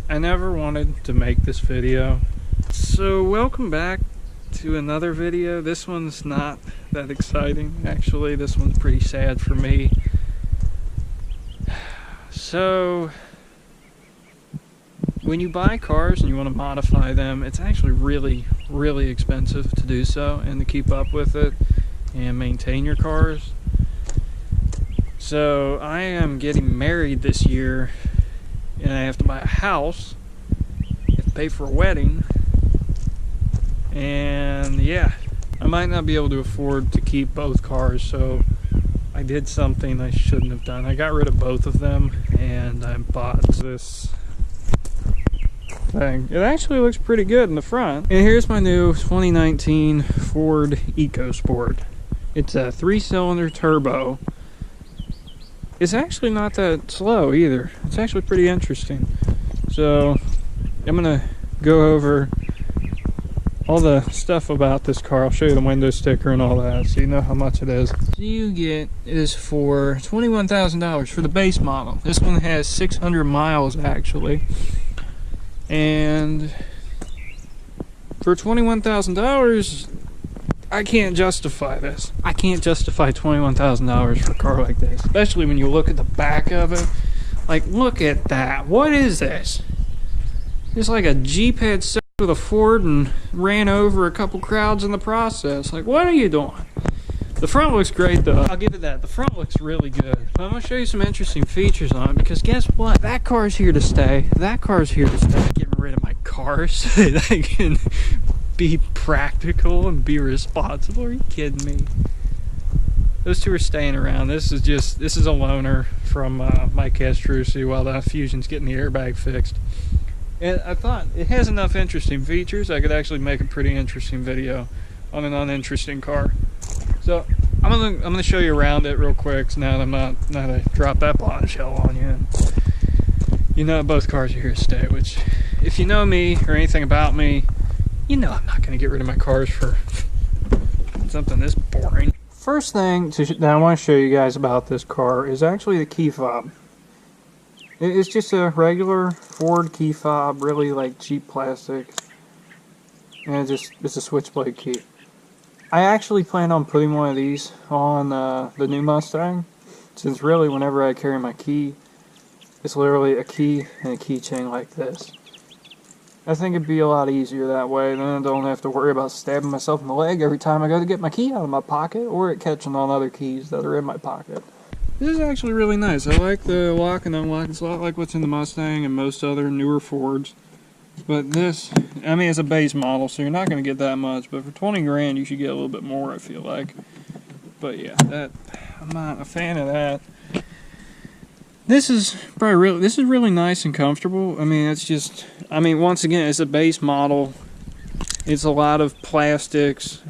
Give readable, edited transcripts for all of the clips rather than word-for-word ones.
I never wanted to make this video, so welcome back to another video. This one's not that exciting, actually. This one's pretty sad for me. So, when you buy cars and you want to modify them, it's actually really expensive to do so and to keep up with it and maintain your cars. So, I am getting married this year and I have to buy a house, I have to pay for a wedding, and yeah, I might not be able to afford to keep both cars, so I did something I shouldn't have done. I got rid of both of them and I bought this thing. It actually looks pretty good in the front. And here's my new 2019 Ford EcoSport. It's a 3-cylinder turbo. It's actually not that slow either. It's actually pretty interesting. So I'm gonna go over all the stuff about this car. I'll show you the window sticker and all that so you know how much it is. So you get is for $21,000 for the base model. This one has 600 miles actually. And for $21,000, I can't justify this. I can't justify $21,000 for a car like this, especially when you look at the back of it. Like, look at that. What is this? It's like a Jeep had sex with a Ford and ran over a couple crowds in the process. Like, what are you doing? The front looks great though. I'll give it that. The front looks really good. But I'm going to show you some interesting features on it because guess what? That car's here to stay. That car's here to stay. Getting rid of my cars so that I can be practical and be responsible. Are you kidding me? Those two are staying around. This is a loaner from Mike Castrucci while the Fusion's getting the airbag fixed. And I thought it has enough interesting features I could actually make a pretty interesting video on an uninteresting car. So I'm gonna show you around it real quick. So now I drop that bombshell on you. And you know both cars are here to stay. Which, if you know me or anything about me, you know I'm not going to get rid of my cars for something this boring. First thing that I want to show you guys about this car is actually the key fob. It's just a regular Ford key fob, really like cheap plastic. And it's a switchblade key. I actually plan on putting one of these on the new Mustang, since really whenever I carry my key, it's literally a key and a keychain like this. I think it'd be a lot easier that way, then I don't have to worry about stabbing myself in the leg every time I go to get my key out of my pocket, or it catching on other keys that are in my pocket. This is actually really nice. I like the lock and unlock. It's a lot like what's in the Mustang and most other newer Fords. But this, I mean, it's a base model, so you're not going to get that much, but for 20 grand you should get a little bit more, I feel like. But yeah, I'm not a fan of that. This is really nice and comfortable. I mean, once again, it's a base model. It's a lot of plastics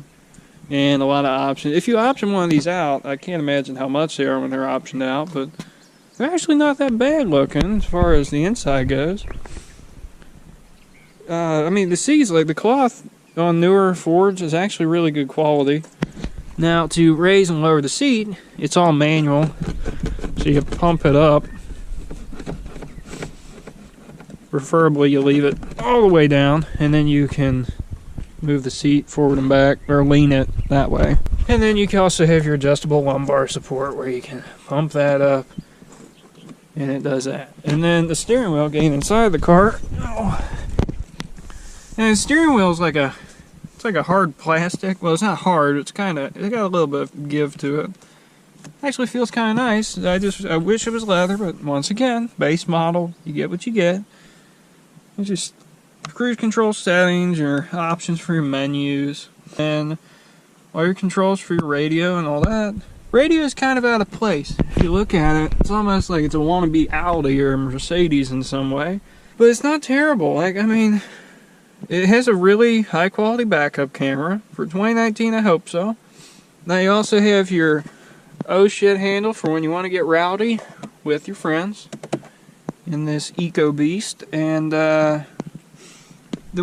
and a lot of options. If you option one of these out, I can't imagine how much they are when they're optioned out, but they're actually not that bad looking as far as the inside goes. I mean, the seats, like the cloth on newer Fords is actually really good quality. Now, to raise and lower the seat, it's all manual. So you pump it up. Preferably you leave it all the way down, and then you can move the seat forward and back, or lean it that way. And then you can also have your adjustable lumbar support where you can pump that up, and it does that. And then the steering wheel getting inside the car. And the steering wheel is like a hard plastic. Well, it's not hard. It's got a little bit of give to it. Actually feels kind of nice. I wish it was leather, but once again, base model, you get what you get. It's just cruise control settings, your options for your menus, and all your controls for your radio and all that. Radio is kind of out of place. If you look at it, it's almost like it's a wannabe Audi or a Mercedes in some way. But it's not terrible. Like, I mean, it has a really high quality backup camera. For 2019, I hope so. Now you also have your oh shit handle for when you want to get rowdy with your friends in this eco beast. And the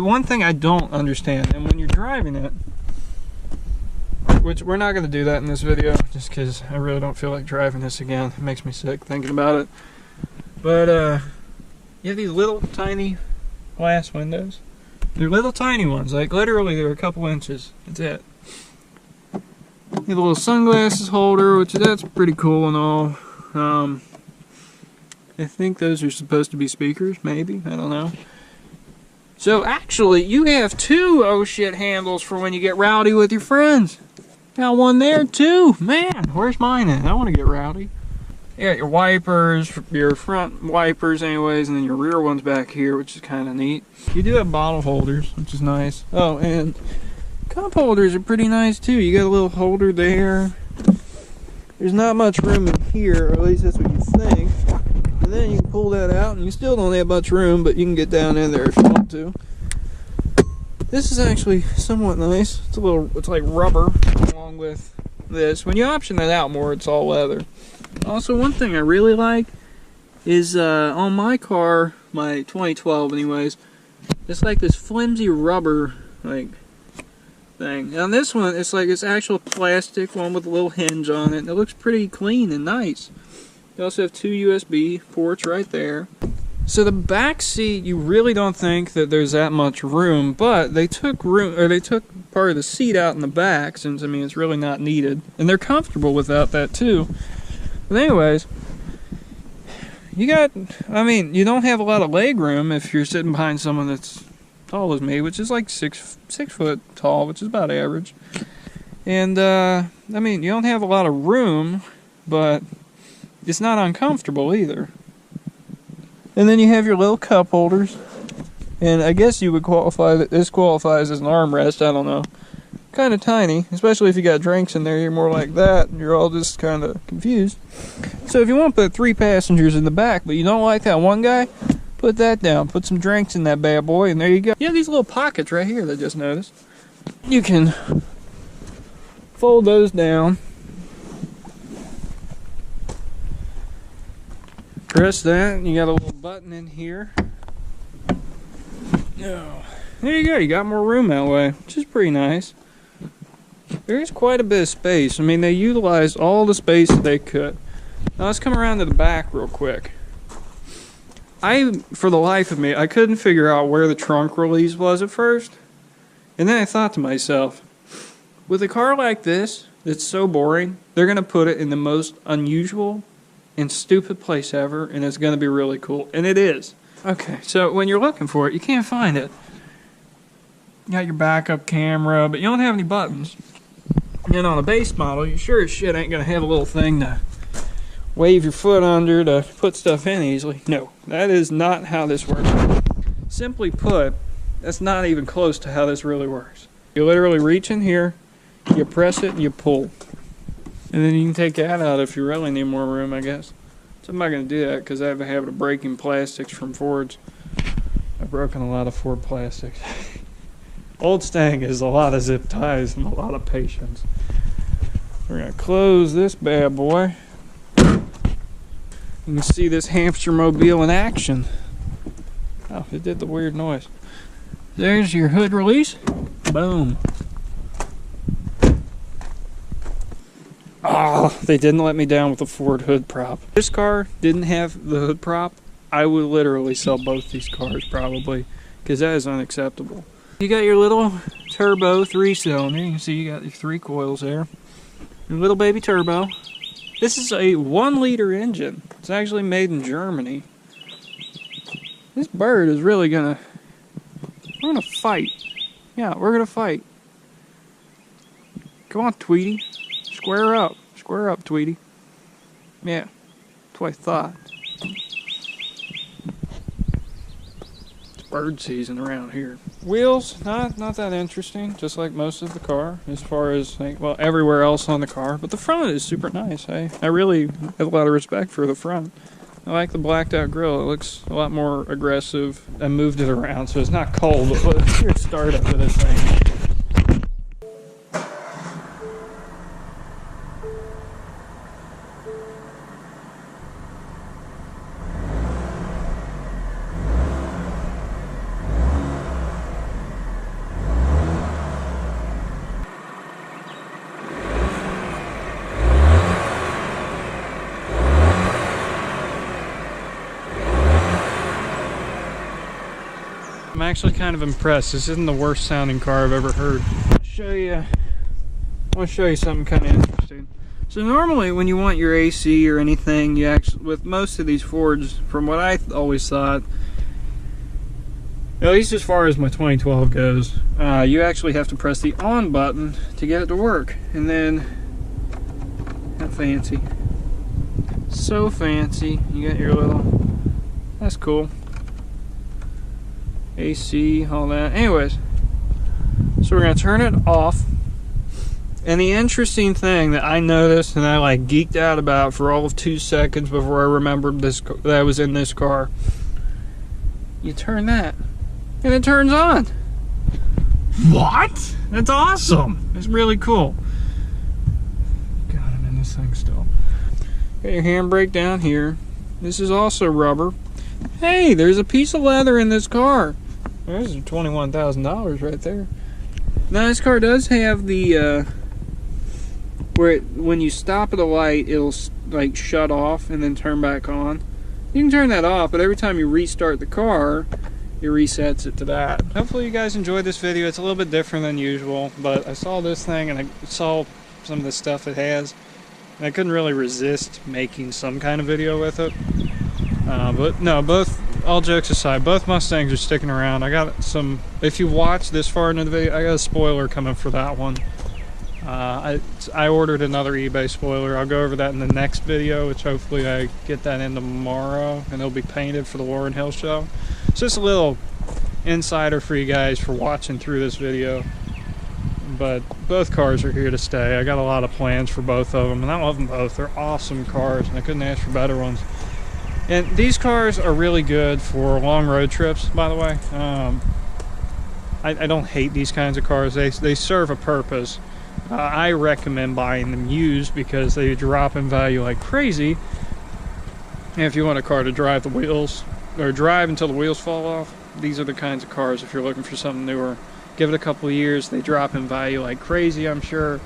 one thing I don't understand, and when you're driving it, which we're not going to do that in this video just because I really don't feel like driving this again. It makes me sick thinking about it. But You have these little tiny glass windows. They're little tiny ones, like literally they're a couple inches. That's it. You have a little sunglasses holder, which that's pretty cool and all. I think those are supposed to be speakers, maybe. I don't know. So actually, you have two oh shit handles for when you get rowdy with your friends. Got one there too. Man, where's mine at? I want to get rowdy. You got your wipers, your front wipers anyways, and then your rear ones back here, which is kind of neat. You do have bottle holders, which is nice. Oh, and cup holders are pretty nice too. You got a little holder there. There's not much room in here, or at least that's what you think. And then you can pull that out, and you still don't have much room, but you can get down in there if you want to. This is actually somewhat nice. It's like rubber along with this. When you option it out more, it's all leather. Also, one thing I really like is on my car, my 2012 anyways, it's like this flimsy rubber like thing. On this one, it's like it's actual plastic one with a little hinge on it. And it looks pretty clean and nice. You also have two USB ports right there. So the back seat, you really don't think that there's that much room, but they took part of the seat out in the back, since I mean it's really not needed, and they're comfortable without that too. But anyways, you don't have a lot of leg room if you're sitting behind someone that's tall as me, which is like six foot tall, which is about average. And you don't have a lot of room, but it's not uncomfortable either. And then you have your little cup holders. And I guess you would qualify that this qualifies as an armrest, I don't know. Kind of tiny, especially if you got drinks in there, you're more like that, and you're all just kind of confused. So if you want to put 3 passengers in the back, but you don't like that one guy, put that down. Put some drinks in that bad boy, and there you go. You have these little pockets right here that I just noticed. You can fold those down. Press that, and you got a little button in here. Oh, there you go, you got more room that way, which is pretty nice. There's quite a bit of space. I mean, they utilized all the space that they could. Now let's come around to the back real quick. For the life of me, I couldn't figure out where the trunk release was at first. And then I thought to myself, with a car like this, that's so boring, they're going to put it in the most unusual and stupid place ever, and it's going to be really cool. And it is. Okay, so when you're looking for it, you can't find it. You got your backup camera, but you don't have any buttons. And on a base model, you sure as shit ain't going to have a little thing to wave your foot under to put stuff in easily. No, that is not how this works. Simply put, that's not even close to how this really works. You literally reach in here, you press it, and you pull. And then you can take that out if you really need more room, I guess. So I'm not going to do that because I have a habit of breaking plastics from Fords. I've broken a lot of Ford plastics. Old Stang is a lot of zip ties and a lot of patience. We're going to close this bad boy. You can see this hamster mobile in action. Oh, it did the weird noise. There's your hood release. Boom. Oh, they didn't let me down with the Ford hood prop. If this car didn't have the hood prop, I would literally sell both these cars probably, because that is unacceptable. You got your little turbo 3-cylinder. You can see you got your 3 coils there. Your little baby turbo. This is a 1-liter engine. It's actually made in Germany. This bird is really we're gonna fight. Yeah, we're gonna fight. Come on, Tweety. Square up. Square up, Tweety. Yeah, that's what I thought. It's bird season around here. Wheels, not that interesting, just like most of the car, as far as, well, everywhere else on the car. But the front is super nice. I really have a lot of respect for the front. I like the blacked out grille. It looks a lot more aggressive. I moved it around so it's not cold, but let's hear it start up of this thing. I'm actually kind of impressed. This isn't the worst sounding car I've ever heard. I want to show you something kind of interesting. So normally when you want your AC or anything, you actually, with most of these Fords, from what I always thought, at least as far as my 2012 goes, you actually have to press the on button to get it to work. And then, how fancy. So fancy. You got your little, that's cool. AC, all that. Anyways, so we're going to turn it off. And the interesting thing that I noticed and I like geeked out about for all of 2 seconds before I remembered this, that I was in this car, you turn that and it turns on. What? That's awesome. It's really cool. God, I'm in this thing still. Got your handbrake down here. This is also rubber. Hey, there's a piece of leather in this car. There's $21,000 right there. Now this car does have the where when you stop at a light, it'll like shut off and then turn back on. You can turn that off, but every time you restart the car, it resets it to that. Hopefully you guys enjoyed this video. It's a little bit different than usual, but I saw this thing and I saw some of the stuff it has, and I couldn't really resist making some kind of video with it. But no, all jokes aside, both Mustangs are sticking around. I got some, if you watch this far into the video, I got a spoiler coming for that one. I ordered another eBay spoiler. I'll go over that in the next video, which hopefully I get that in tomorrow, and it'll be painted for the Lauryn Hill show. It's just a little insider for you guys for watching through this video. But both cars are here to stay. I got a lot of plans for both of them, and I love them both. They're awesome cars, and I couldn't ask for better ones. And these cars are really good for long road trips, by the way. I don't hate these kinds of cars. They serve a purpose. I recommend buying them used because they drop in value like crazy. And if you want a car to drive the wheels, or drive until the wheels fall off, these are the kinds of cars if you're looking for something newer. Give it a couple of years, they drop in value like crazy, I'm sure.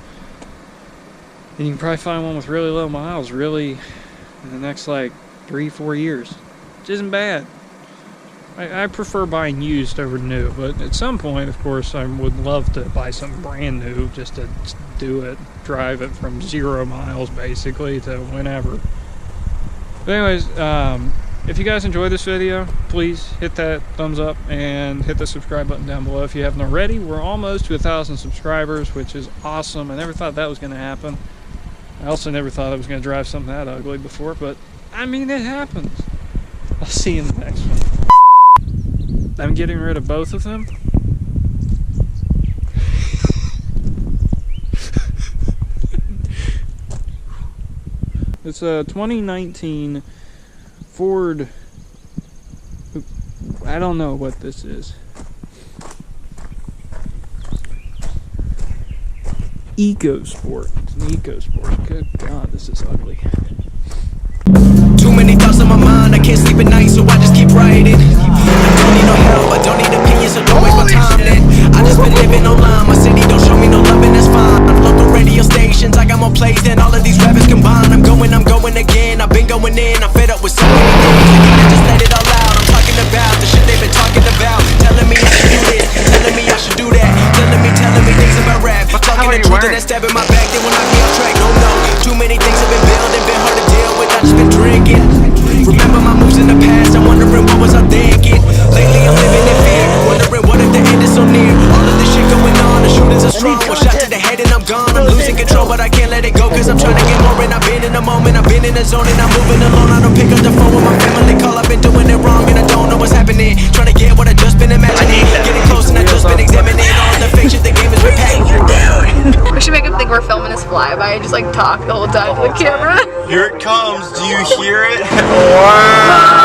And you can probably find one with really low miles, really, in the next like 3-4 years, which isn't bad. I prefer buying used over new, but at some point, of course, I would love to buy something brand new just to do it, drive it from 0 miles basically to whenever. But anyways, if you guys enjoyed this video, please hit that thumbs up and hit the subscribe button down below if you haven't already. We're almost to 1,000 subscribers, which is awesome. I never thought that was going to happen. I also never thought I was going to drive something that ugly before, but I mean, it happens. I'll see you in the next one. I'm getting rid of both of them. It's a 2019 Ford. I don't know what this is. EcoSport. It's an EcoSport. Good God, this is ugly. Too many thoughts on my mind, I can't sleep at night, so I just keep writing. I don't need no help, I don't need opinions, so don't waste my time then. I just been living online, my city don't show me no love and that's fine. Local radio stations, I got more plays than all of these rappers combined. I'm going again, I've been going in, I'm fed up with so many things. I gotta just let it all out, I'm talking about the shit they've been talking about. Telling me I should do this, telling me I should do that. Telling me things about rap. I'm talking the truth and that stab in my back, they will knock me off track. No, too many things have been building, been hard to deal with, I just been drinking. Remember my moves in the past, I'm wondering what was I thinking. Lately I'm living in fear, wondering what if the end is so near. All of this shit going on, the shootings are strong. One shot to the head and I'm gone, I'm losing control, but I can't let it go, cause I'm trying to get more. And I've been in the moment, I've been in the zone, and I'm moving alone. I don't pick up the phone when my family call, I've been doing it wrong, and I don't know what's happening. Trying to get what I just been imagining, getting close and I just been examining all the fiction the game has been packing. We should make him think we're filming his flyby and just like talk the whole time to the camera. Here it comes, do you hear it? Wow.